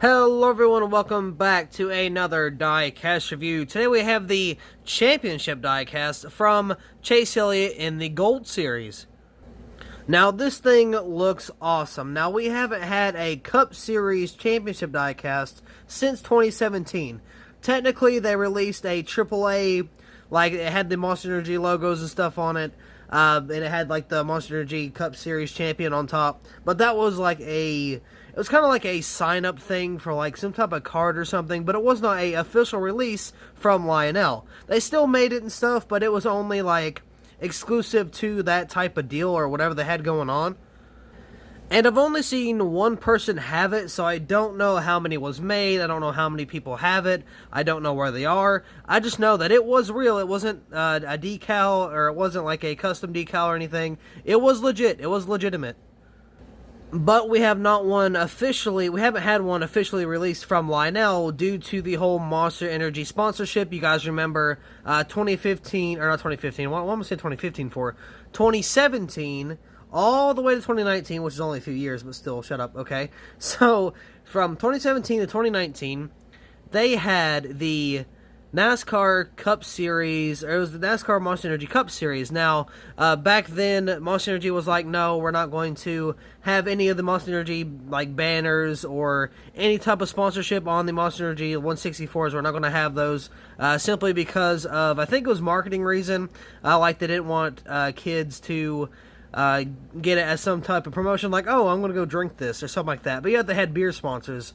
Hello everyone and welcome back to another diecast review. Today we have the championship diecast from Chase Elliott in the Gold Series. Now this thing looks awesome. Now we haven't had a Cup Series championship diecast since 2017. Technically they released a AAA, like it had the Monster Energy logos and stuff on it. And it had like the Monster Energy Cup Series champion on top. But that was like it was kind of like a sign-up thing for like some type of card or something, but it was not a official release from Lionel. They still made it and stuff, but it was only like exclusive to that type of deal or whatever they had going on. And I've only seen one person have it, so I don't know how many was made. I don't know how many people have it. I don't know where they are. I just know that it was real. It wasn't a decal, or it wasn't like a custom decal or anything. It was legit. It was legitimate. But we haven't had one officially released from Lionel due to the whole Monster Energy sponsorship. You guys remember 2015, or not 2015, what am I saying 2015 for? 2017, all the way to 2019, which is only a few years, but still, shut up, okay? So, from 2017 to 2019, they had the NASCAR Cup Series, or it was the NASCAR Monster Energy Cup Series. Now, back then, Monster Energy was like, no, we're not going to have any of the Monster Energy, like, banners or any type of sponsorship on the Monster Energy 164s. We're not going to have those, simply because of, I think it was marketing reason, like they didn't want kids to get it as some type of promotion, like, oh, I'm going to go drink this, or something like that. But yeah, they had beer sponsors,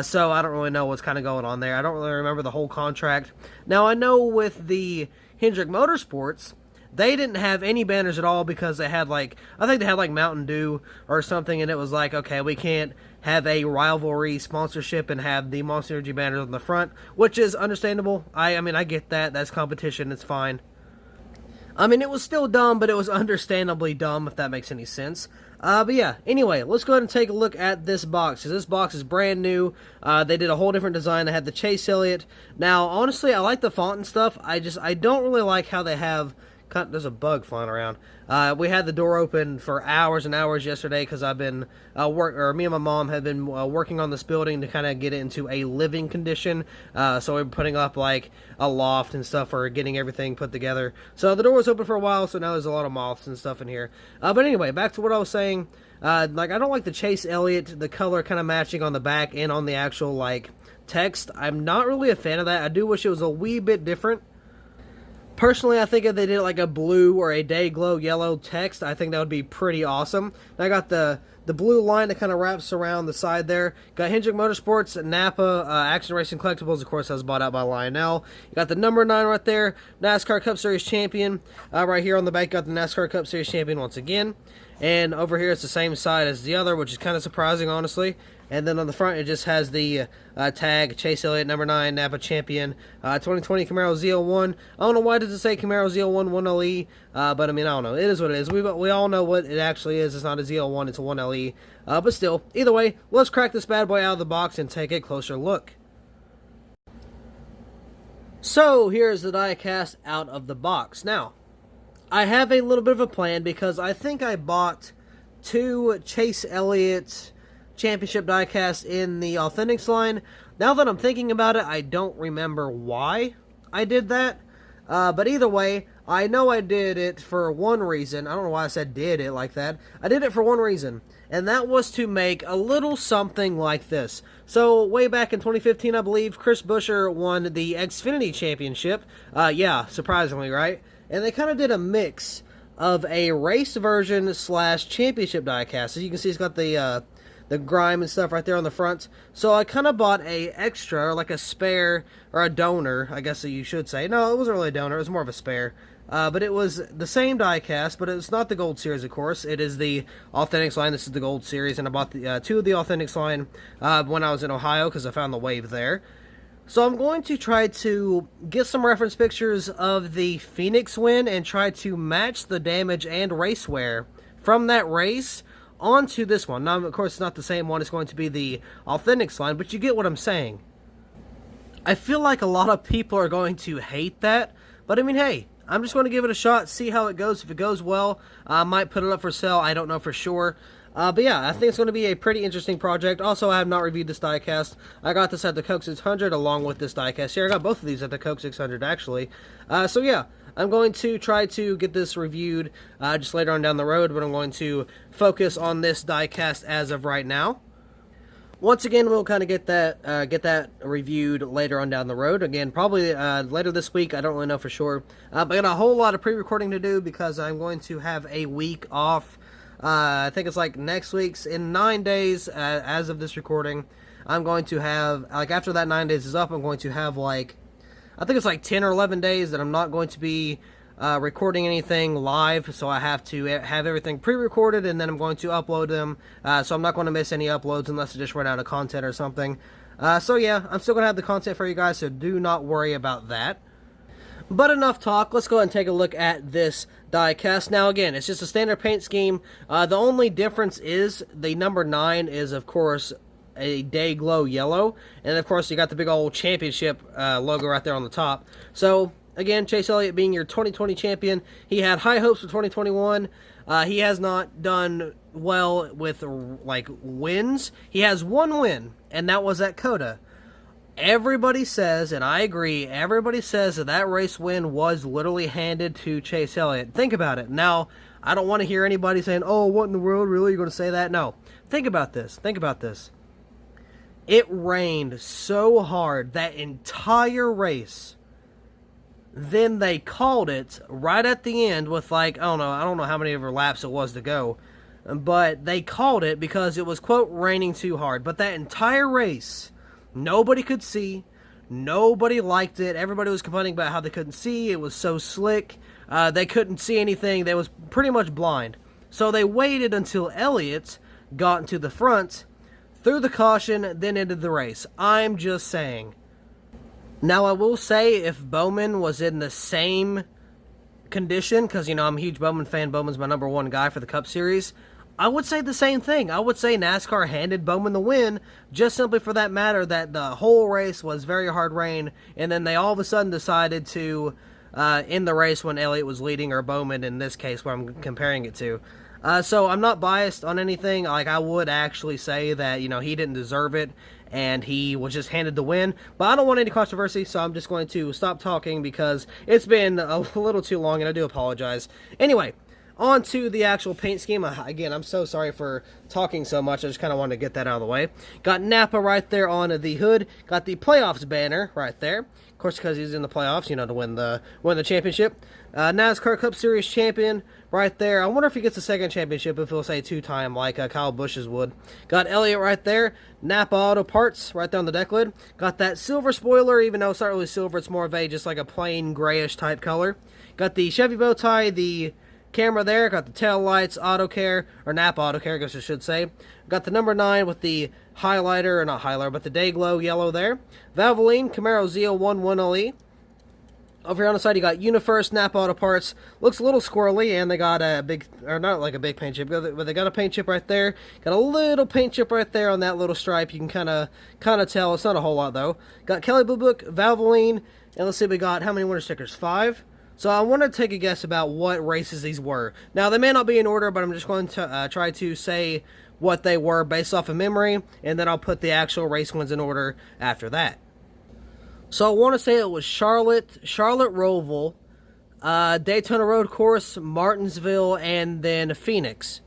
so I don't really know what's kind of going on there. I don't really remember the whole contract. Now, I know with the Hendrick Motorsports, they didn't have any banners at all because they had, like, I think they had, like, Mountain Dew or something, and it was like, okay, we can't have a rivalry sponsorship and have the Monster Energy banners on the front, which is understandable. I mean, I get that. That's competition. It's fine. I mean, it was still dumb, but it was understandably dumb, if that makes any sense. But yeah, anyway, let's go ahead and take a look at this box, because this box is brand new. They did a whole different design. They had the Chase Elliott. Now, honestly, I like the font and stuff. I don't really like how they have... There's a bug flying around. We had the door open for hours and hours yesterday because I've been me and my mom have been working on this building to kind of get it into a living condition. So we're putting up like a loft and stuff for getting everything put together. So the door was open for a while, so now there's a lot of moths and stuff in here. But anyway, back to what I was saying. Like, I don't like the Chase Elliott, the color kind of matching on the back and on the actual like text. I'm not really a fan of that. I do wish it was a wee bit different. Personally, I think if they did like a blue or a day glow yellow text, I think that would be pretty awesome. I got the blue line that kind of wraps around the side there. Got Hendrick Motorsports, Napa, Action Racing Collectibles, of course, that was bought out by Lionel. You got the number 9 right there, NASCAR Cup Series Champion. Right here on the back, got the NASCAR Cup Series Champion once again. And over here, it's the same side as the other, which is kind of surprising, honestly. And then on the front, it just has the tag, Chase Elliott, number 9, Napa Champion, 2020 Camaro ZL1. I don't know why does it say Camaro ZL1 1LE, but I mean, I don't know. It is what it is. We all know what it actually is. It's not a ZL1, it's a 1LE. But still, either way, let's crack this bad boy out of the box and take a closer look. So, here's the diecast out of the box. Now, I have a little bit of a plan because I think I bought 2 Chase Elliott championship diecast in the Authentics line. Now that I'm thinking about it, I don't remember why I did that. But either way, I know I did it for one reason. I don't know why I said did it like that. I did it for one reason, and that was to make a little something like this. So, way back in 2015, I believe, Chris Buescher won the Xfinity Championship. Yeah, surprisingly, right? And they kind of did a mix of a race version / championship diecast. As you can see, it's got the grime and stuff right there on the front. So I kind of bought a extra, or like a spare, or a donor, I guess you should say. No, it wasn't really a donor, it was more of a spare. But it was the same diecast, but it's not the Gold Series, of course. It is the Authentics line. This is the Gold Series, and I bought the 2 of the Authentics line when I was in Ohio, because I found the wave there. So I'm going to try to get some reference pictures of the Phoenix win, and try to match the damage and race wear from that race onto this one. Now, of course, it's not the same one. It's going to be the Authentics line, but you get what I'm saying. I feel like a lot of people are going to hate that, but I mean, hey, I'm just going to give it a shot, see how it goes. If it goes well, I might put it up for sale. I don't know for sure. But yeah, I think it's going to be a pretty interesting project. Also, I have not reviewed this diecast. I got this at the Coke 600 along with this diecast here. I got both of these at the Coke 600 actually. So yeah, I'm going to try to get this reviewed just later on down the road, but I'm going to focus on this diecast as of right now. Once again, we'll kind of get that reviewed later on down the road. Again, probably later this week. I don't really know for sure. But I got a whole lot of pre-recording to do because I'm going to have a week off. I think it's like next week's in 9 days as of this recording. I'm going to have, like, after that 9 days is up, I'm going to have like, I think it's like 10 or 11 days that I'm not going to be recording anything live, so I have to have everything pre-recorded, and then I'm going to upload them, so I'm not going to miss any uploads unless I just run out of content or something. So yeah, I'm still going to have the content for you guys, so do not worry about that. But enough talk, let's go ahead and take a look at this diecast. Now again, it's just a standard paint scheme. The only difference is the number 9 is, of course, a day glow yellow, and of course you got the big old championship logo right there on the top. So again, Chase Elliott being your 2020 champion, he had high hopes for 2021. He has not done well with like wins. He has one win, and that was at Coda. Everybody says, and I agree, everybody says that that race win was literally handed to Chase Elliott. Think about it. Now, I don't want to hear anybody saying, oh, what in the world, really, you're going to say that? No. Think about this. Think about this. It rained so hard that entire race. Then they called it right at the end with like, I don't know how many ever laps it was to go. But they called it because it was, quote, raining too hard. But that entire race, nobody could see. Nobody liked it. Everybody was complaining about how they couldn't see. It was so slick. They couldn't see anything. They was pretty much blind. So they waited until Elliott got into the front, threw the caution, then ended the race. I'm just saying. Now, I will say, if Bowman was in the same condition, because, you know, I'm a huge Bowman fan. Bowman's my number one guy for the Cup Series. I would say the same thing. I would say NASCAR handed Bowman the win, just simply for that matter that the whole race was very hard rain, and then they all of a sudden decided to end the race when Elliott was leading, or Bowman in this case, where I'm comparing it to. So I'm not biased on anything. Like, I would actually say that, you know, he didn't deserve it, and he was just handed the win. But I don't want any controversy, so I'm just going to stop talking because it's been a little too long, and I do apologize. Anyway, on to the actual paint scheme. Again, I'm so sorry for talking so much. I just kind of wanted to get that out of the way. Got Napa right there on the hood. Got the playoffs banner right there. Of course, because he's in the playoffs, you know, to win the championship. NASCAR Cup Series champion right there. I wonder if he gets a second championship, if he'll say two-time like Kyle Busch's would. Got Elliott right there. Napa Auto Parts right there on the deck lid. Got that silver spoiler, even though it's not really silver. It's more of a just like a plain grayish type color. Got the Chevy bow tie, the camera there, got the tail lights, auto care, or Napa auto care, I guess I should say. Got the number 9 with the highlighter, or not highlighter, but the day glow yellow there. Valvoline, Camaro ZL1 1LE. Over here on the side, you got Universe Napa Auto Parts. Looks a little squirrely, and they got a big, or not like a big paint chip, but they got a paint chip right there. Got a little paint chip right there on that little stripe. You can kind of tell. It's not a whole lot, though. Got Kelly Blue Book, Valvoline, and let's see, we got how many winter stickers? 5? So I want to take a guess about what races these were. Now, they may not be in order, but I'm just going to try to say what they were based off of memory, and then I'll put the actual race ones in order after that. So I want to say it was Charlotte Roval, Daytona Road Course, Martinsville, and then Phoenix.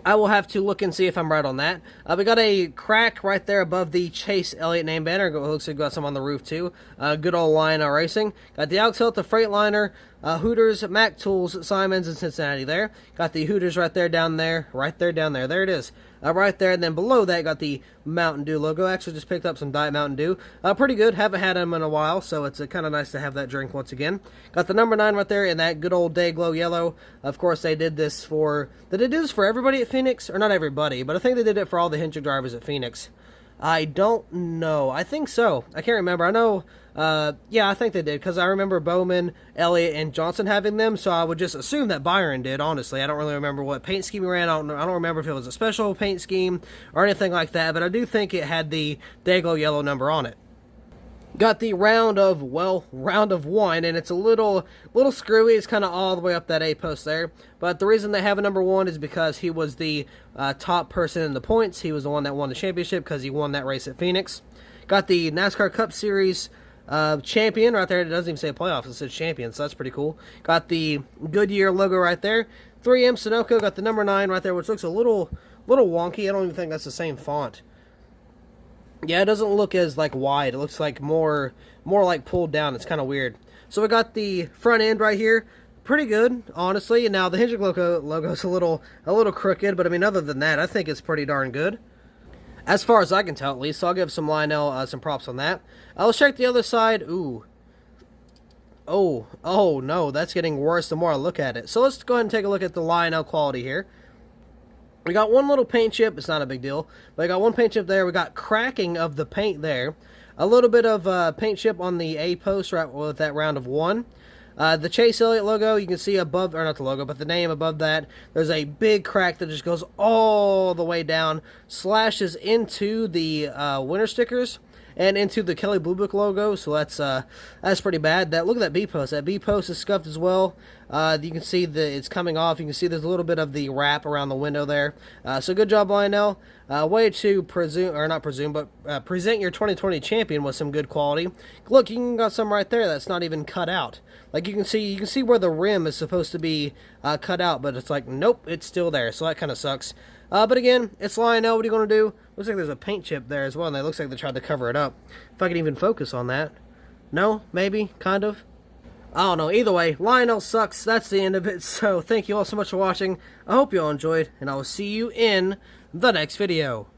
I will have to look and see if I'm right on that. We got a crack right there above the Chase Elliott name banner. It looks like we got some on the roof too. Good old line racing. Got the Alex Hilt, the Freightliner, Hooters, Mac Tools, Simons, and Cincinnati there. Got the Hooters right there down there. Right there down there. There it is. Right there. And then below that got the Mountain Dew logo. Actually just picked up some Diet Mountain Dew. Pretty good. Haven't had them in a while, so it's kind of nice to have that drink once again. Got the number 9 right there in that good old day glow yellow. Of course, they did this for everybody at Phoenix, or not everybody, but I think they did it for all the Hendrick drivers at Phoenix. I don't know. I think so. I can't remember. I know, yeah, I think they did, because I remember Bowman, Elliott, and Johnson having them, so I would just assume that Byron did, honestly. I don't really remember what paint scheme he ran. I don't remember if it was a special paint scheme or anything like that, but I do think it had the Dayglow yellow number on it. Got the round of one, and it's a little screwy. It's kind of all the way up that A post there. But the reason they have a number 1 is because he was the top person in the points. He was the one that won the championship because he won that race at Phoenix. Got the NASCAR Cup Series champion right there. It doesn't even say playoffs, it says champion, so that's pretty cool. Got the Goodyear logo right there. 3M Sunoco got the number 9 right there, which looks a little wonky. I don't even think that's the same font. Yeah, it doesn't look as like wide. It looks like more like pulled down. It's kind of weird. So we got the front end right here. Pretty good, honestly. And now the Hendrick logo's a little crooked, but I mean, other than that, I think it's pretty darn good. As far as I can tell, at least. So I'll give some Lionel some props on that. Let's check the other side. Ooh. Oh no, that's getting worse the more I look at it. So let's go ahead and take a look at the Lionel quality here. We got one little paint chip. It's not a big deal. But I got one paint chip there. We got cracking of the paint there. A little bit of paint chip on the A post right with that round of 1. The Chase Elliott logo, you can see above, or not the logo, but the name above that, there's a big crack that just goes all the way down, slashes into the winter stickers, and into the Kelly Blue Book logo, so that's pretty bad. Look at that B post. That B post is scuffed as well. You can see that it's coming off. You can see there's a little bit of the wrap around the window there. So good job, Lionel. Way to present your 2020 champion with some good quality. Look, you can got some right there that's not even cut out. Like you can see where the rim is supposed to be cut out, but it's like nope, it's still there. So that kind of sucks. But again, it's Lionel. What are you going to do? Looks like there's a paint chip there as well, and it looks like they tried to cover it up. If I can even focus on that. No? Maybe? Kind of? I don't know. Either way, Lionel sucks. That's the end of it. So thank you all so much for watching. I hope you all enjoyed, and I will see you in the next video.